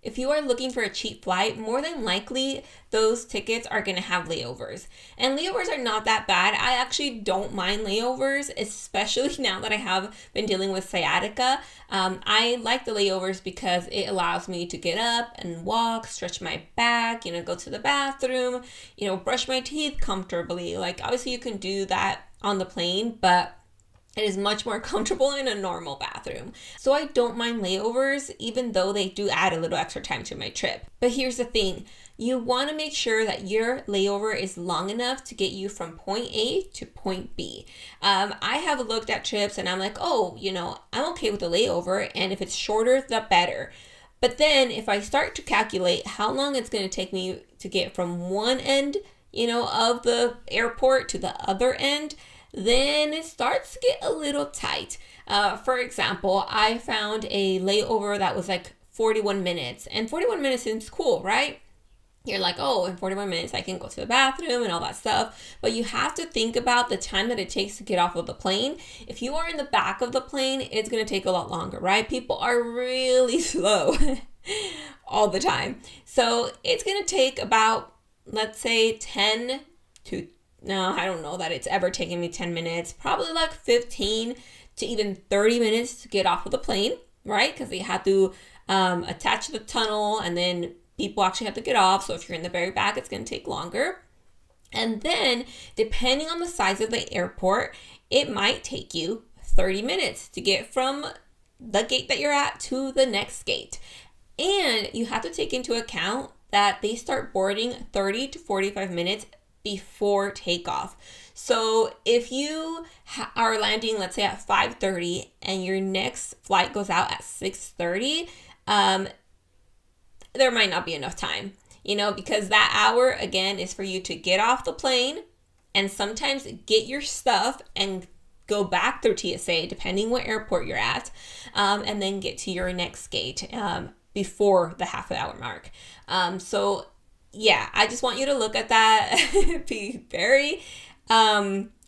If you are looking for a cheap flight, more than likely those tickets are going to have layovers. And layovers are not that bad. I actually don't mind layovers, especially now that I have been dealing with sciatica. I like the layovers because it allows me to get up and walk, stretch my back, go to the bathroom, brush my teeth comfortably. Like, obviously you can do that on the plane, but it is much more comfortable in a normal bathroom. So I don't mind layovers, even though they do add a little extra time to my trip. But here's the thing. You want to make sure that your layover is long enough to get you from point A to point B. I have looked at trips and I'm like, I'm okay with a layover. And if it's shorter, the better. But then if I start to calculate how long it's going to take me to get from one end, of the airport to the other end, then it starts to get a little tight. For example, I found a layover that was like 41 minutes. And 41 minutes seems cool, right? You're like, in 41 minutes I can go to the bathroom and all that stuff. But you have to think about the time that it takes to get off of the plane. If you are in the back of the plane, it's going to take a lot longer, right? People are really slow all the time. So it's going to take about, let's say, I don't know that it's ever taken me 10 minutes, probably like 15 to even 30 minutes to get off of the plane, right? Because they have to attach the tunnel and then people actually have to get off. So if you're in the very back, it's going to take longer. And then depending on the size of the airport, it might take you 30 minutes to get from the gate that you're at to the next gate. And you have to take into account that they start boarding 30 to 45 minutes before takeoff. So if you are landing, let's say at 5:30 and your next flight goes out at 6:30, there might not be enough time, because that hour again is for you to get off the plane and sometimes get your stuff and go back through TSA, depending what airport you're at, and then get to your next gate before the half an hour mark. So yeah, I just want you to look at that, be very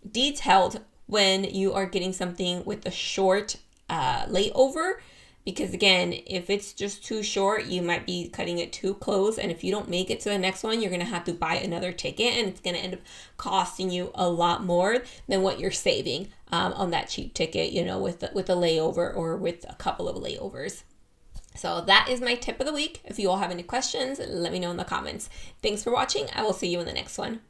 detailed when you are getting something with a short layover, because again, if it's just too short, you might be cutting it too close, and if you don't make it to the next one, you're going to have to buy another ticket, and it's going to end up costing you a lot more than what you're saving on that cheap ticket, with a layover or with a couple of layovers. So that is my tip of the week. If you all have any questions, let me know in the comments. Thanks for watching. I will see you in the next one.